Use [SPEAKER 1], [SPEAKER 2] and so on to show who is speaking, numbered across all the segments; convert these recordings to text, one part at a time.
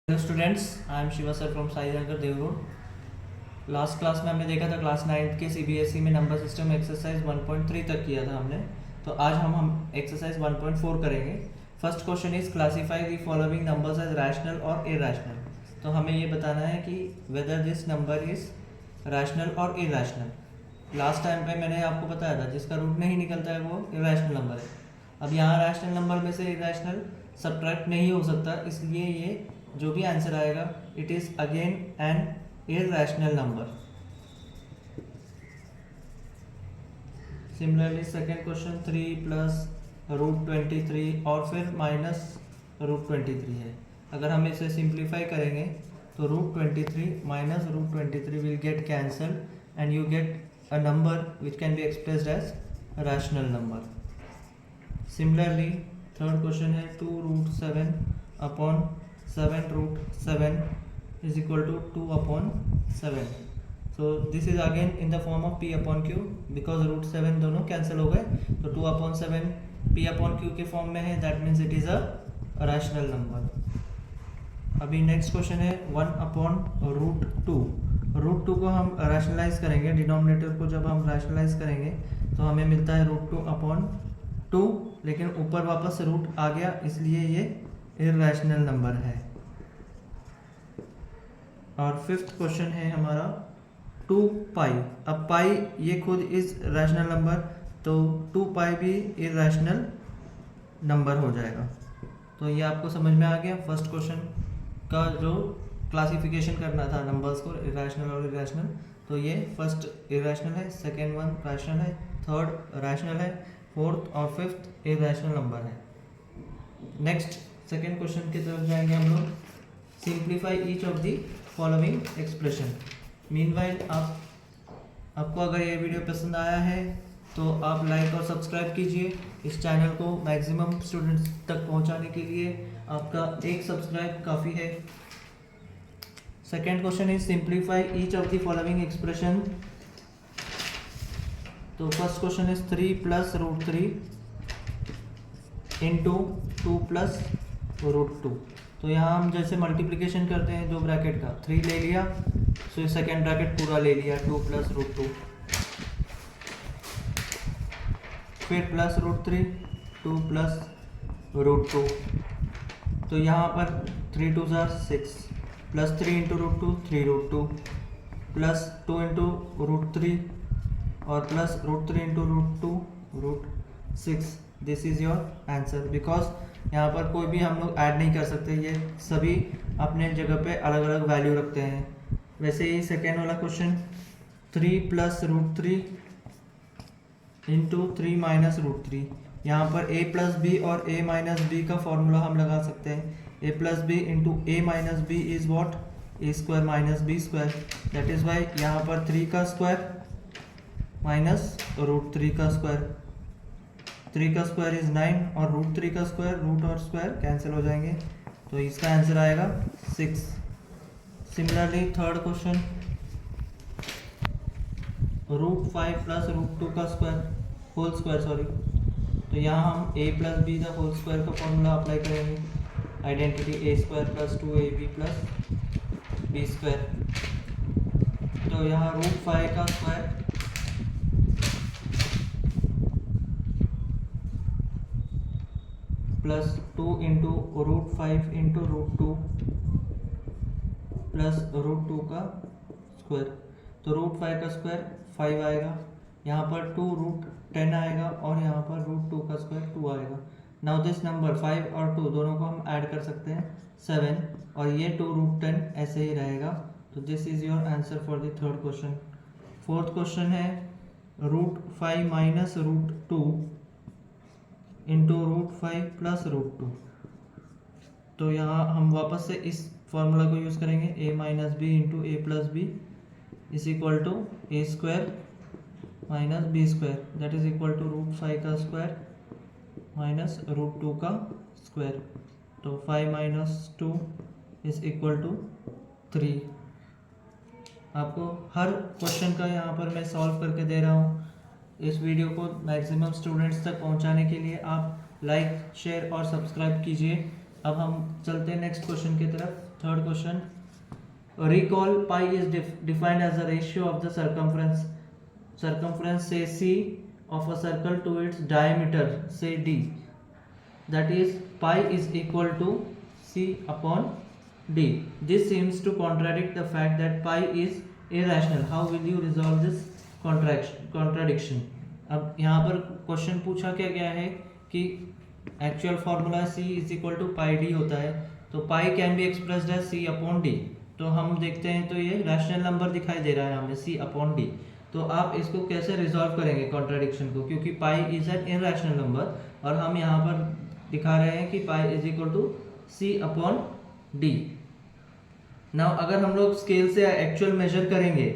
[SPEAKER 1] Hello students, I am Shiva sir from Sai Nagar देवरोड। Last class में हमने देखा था क्लास 9 के सीबीएसई में नंबर सिस्टम एक्सरसाइज 1.3 तक किया था हमने। तो आज हम एक्सरसाइज 1.4 करेंगे। First question is classify the following numbers as rational और इरैशनल। तो हमें ये बताना है कि whether this number is rational और इरैशनल। लास्ट टाइम पे मैंने आपको बताया था जिसका रूट नहीं निकलता है वो इरैशनल नंबर है। अब यहाँ रैशनल नंबर में से इरैशनल सब्ट्रैक्ट नहीं हो सकता, इसलिए ये जो भी आंसर आएगा it is again an irrational number. Similarly second question 3 plus root 23 और फिर माइनस रूट 23 है। अगर हम इसे सिंप्लीफाई करेंगे तो root 23 minus root 23 will get cancel and you get a number which can be expressed as rational number. Similarly third question है 2 root 7 upon 7 root 7 is equal to 2 upon 7. So this is again in the form of p upon q because root 7 दोनों cancel हो गए, तो 2 upon 7 p upon q के form में है, that means it is a rational number. अभी next question है 1 upon root 2। Root 2 को हम रैशनलाइज करेंगे, डिनोमिनेटर को जब हम रैशनलाइज करेंगे तो हमें मिलता है रूट 2 अपॉन 2, लेकिन ऊपर वापस रूट आ गया इसलिए ये इरैशनल नंबर है। और फिफ्थ क्वेश्चन है हमारा 2 पाई। अब पाई ये खुद इज रैशनल नंबर, तो 2 पाई भी इरैशनल नंबर हो जाएगा। तो ये आपको समझ में आ गया फर्स्ट क्वेश्चन का जो क्लासिफिकेशन करना था नंबर्स को इरैशनल और इरैशनल। तो ये फर्स्ट इरैशनल है, सेकेंड वन रैशनल है, थर्ड रैशनल है, फोर्थ और फिफ्थ इरैशनल नंबर है। नेक्स्ट सेकेंड क्वेश्चन की तरफ जाएंगे हम लोग। Simplify each of the following expression. Meanwhile आपको अगर ये वीडियो पसंद आया है तो आप लाइक और सब्सक्राइब कीजिए। इस चैनल को मैक्सिमम स्टूडेंट्स तक पहुंचाने के लिए आपका एक सब्सक्राइब काफ़ी है। Second question is simplify each of the following expression. तो first question is 3 plus root 3 into 2 plus root 2। तो यहाँ हम जैसे मल्टीप्लिकेशन करते हैं दो ब्रैकेट का, 3 ले लिया तो सेकेंड ब्रैकेट पूरा ले लिया 2 प्लस रूट 2, फिर प्लस रूट 3 2 प्लस रूट 2। तो यहाँ पर 3 2 6 plus 3 into root 2 3 root 2 plus 2 into root 3 और plus root 3 into root 2 root 6। This is your answer. Because यहाँ पर कोई भी हम लोग ऐड नहीं कर सकते, ये सभी अपने जगह पे अलग अलग वैल्यू रखते हैं। वैसे ही सेकेंड वाला question 3 plus root 3 into 3 minus root 3। यहाँ पर a प्लस बी और a माइनस बी का फॉर्मूला हम लगा सकते हैं। a plus B into A minus B is what A square minus B square. That is why यहाँ पर 3 का स्क्वायर माइनस रूट 3 का स्क्वायर। 3 का स्क्वायर इज 9 और रूट 3 का स्क्वायर, रूट और स्क्वायर कैंसिल हो जाएंगे, तो इसका आंसर आएगा 6। Similarly third question root 5 plus root 2 का स्क्वायर होल स्क्वायर सॉरी। तो यहाँ हम a प्लस बी का होल स्क्वायर का फॉर्मूला अप्लाई करेंगे, identity a square plus 2ab plus B square. तो यहाँ रूट 5 का square plus 2 into root 5 into root 2 plus root 2 का स्क्वायर। तो रूट 5 का स्क्वायर 5 आएगा, यहाँ पर 2 रूट 10 आएगा और यहाँ पर रूट 2 का स्क्वायर 2 आएगा। नाउ दिस नंबर 5 और 2 दोनों को हम ऐड कर सकते हैं 7 और ये 2 रूट 10 ऐसे ही रहेगा। तो this is your answer for the third question. Fourth question है root 5 minus root 2 into root 5 plus root 2। तो यहाँ हम वापस से इस फॉर्मूला को यूज़ करेंगे, a minus B into A plus B is equal to A square minus B square, that is equal to root 5 का स्क्वायर माइनस रूट 2 का स्क्वायर। तो 5 माइनस 2 इज इक्वल टू 3। आपको हर क्वेश्चन का यहाँ पर मैं सॉल्व करके दे रहा हूँ। इस वीडियो को मैक्सिमम स्टूडेंट्स तक पहुंचाने के लिए आप लाइक शेयर और सब्सक्राइब कीजिए। अब हम चलते हैं नेक्स्ट क्वेश्चन की तरफ. Third question. Recall pi is defined as a ratio of the circumference say C of a circle to its diameter say D. That is pi is equal to C upon D. This seems to contradict the fact that pi is irrational. How will you resolve this contradiction? अब यहाँ पर question पूछा क्या गया है कि actual formula C is equal to pi D होता है, तो pi can be expressed as C upon D. तो हम देखते हैं तो ये रैशनल नंबर दिखाई दे रहा है हमें C अपॉन डी. तो आप इसको कैसे रिजॉल्व करेंगे कॉन्ट्राडिक्शन को, क्योंकि pi is an irrational number और हम यहाँ पर दिखा रहे हैं कि pi is equal to C upon D. Now अगर हम लोग स्केल से एक्चुअल मेजर करेंगे,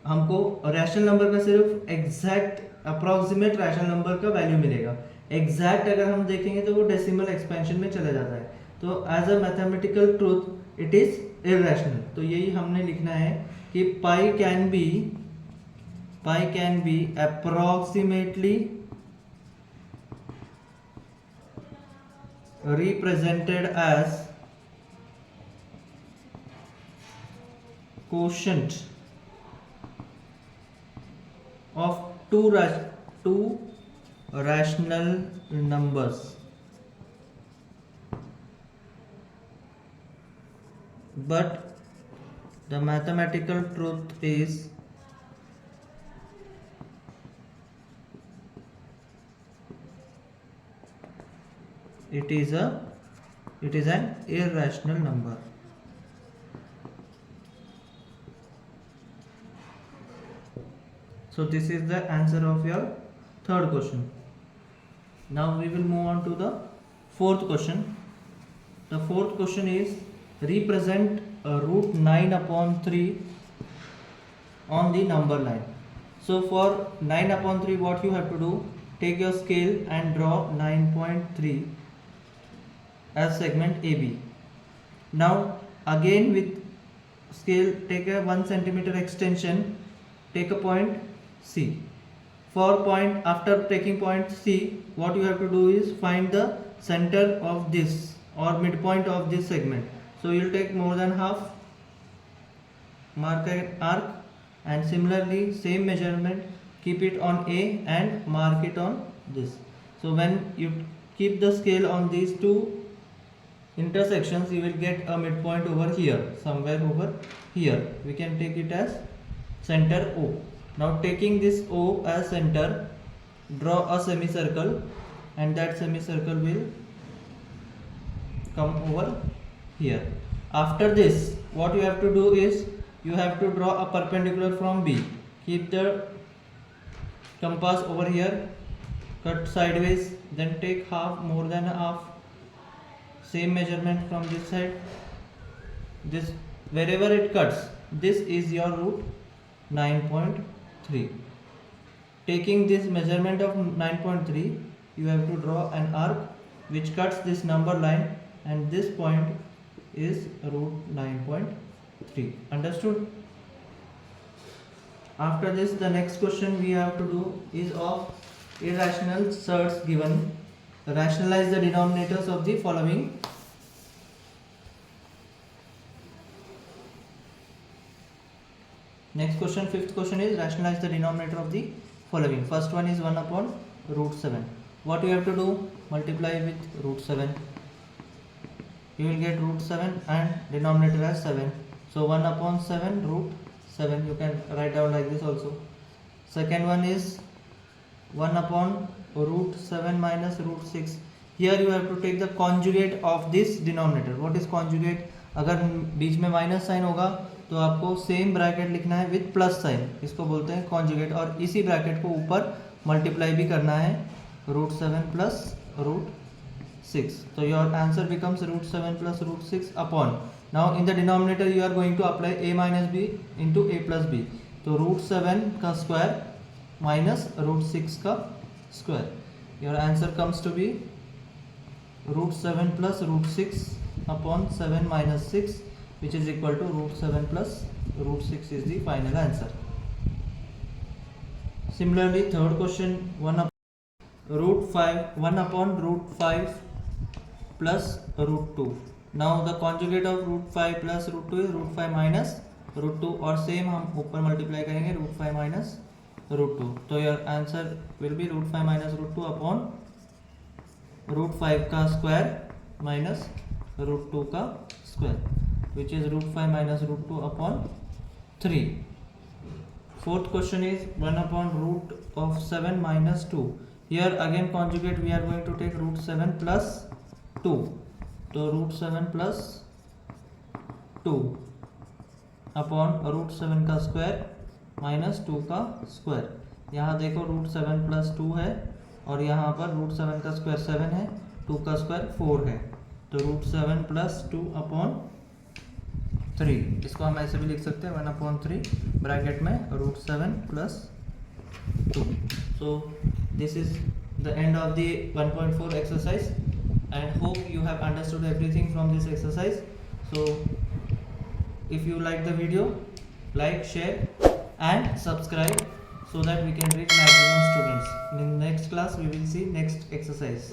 [SPEAKER 1] हमको रैशनल नंबर का सिर्फ एग्जैक्ट अप्रोक्सीमेट रैशनल नंबर का वैल्यू मिलेगा. एग्जैक्ट अगर हम देखेंगे तो वो डेसिमल एक्सपेंशन में चला जाता है. तो as a mathematical truth it is irrational. तो यही हमने लिखना है कि pi can be approximately represented as quotient of two rational numbers, but the mathematical truth is it is an irrational number. So this is the answer of your third question. Now we will move on to the fourth question. The fourth question is represent root 9 upon 3 on the number line. So for 9 upon 3 what you have to do, take your scale and draw 9.3 as segment AB. Now again with scale take a 1 centimeter extension, take a point C. For point, after taking point C, what you have to do is find the center of this or midpoint of this segment. So you will take more than half, mark an arc, and similarly same measurement, keep it on A and mark it on this. So when you keep the scale on these two intersections, you will get a midpoint over here, somewhere over here. We can take it as center O. Now taking this O as center, draw a semicircle and that semicircle will come over here. After this what you have to do is you have to draw a perpendicular from B. Keep the compass over here, cut sideways, then take half, more than half, same measurement from this side. This wherever it cuts, this is your root 9.3. Taking this measurement of 9.3, you have to draw an arc which cuts this number line, and this point is root 9.3. Understood? After this, the next question we have to do is of irrational surds given. Rationalize the denominators of the following. Next question, fifth question is rationalize the denominator of the following. First one is 1 upon root 7. What you have to do? Multiply with root 7. You will get root 7 and denominator as 7. So 1 upon 7 root 7. You can write down like this also. Second one is 1 upon root 7 minus root 6. Here you have to take the conjugate of this denominator. What is conjugate? अगर बीच में minus sign होगा तो आपको same bracket लिखना है with plus sign, इसको बोलते हैं कॉन्जुगेट. और इसी ब्रैकेट को ऊपर मल्टीप्लाई भी करना है, रूट 7 प्लस रूट 6. तो your answer becomes root 7 plus root 6 upon. Now in the denominator you are going to apply a minus B into A plus B. तो रूट 7 का स्क्वायर माइनस रूट 6 का square. Your answer comes to be root 7 plus root 6 upon 7 minus 6, which is equal to root 7 plus root 6 is the final answer. Similarly, third question, 1 upon root 5 plus plus root 2. Now the conjugate of root 5 plus root 2 is root 5 minus root 2 और same हम ऊपर multiply करेंगे root 5 minus root 2. तो your answer will be root 5 minus root 2 upon root 5 का square minus root 2 का square, which is root 5 minus root 2 upon 3. Fourth question is 1 upon root of 7 minus 2. Here again conjugate we are going to take root 7 plus 2. तो root 7 plus 2 upon root 7 का square minus 2 का square. यहाँ देखो root 7 plus 2 है और यहाँ पर root 7 का स्क्वायर 7 है, 2 का स्क्वायर 4 है, तो root 7 plus 2 upon 3. इसको हम ऐसे भी लिख सकते हैं 1 upon 3 ब्रैकेट में root 7 plus 2. So this is the end of the 1.4 exercise and hope you have understood everything from this exercise. So if you like the video, like, share and subscribe so that we can reach maximum students. In next class we will see next exercise.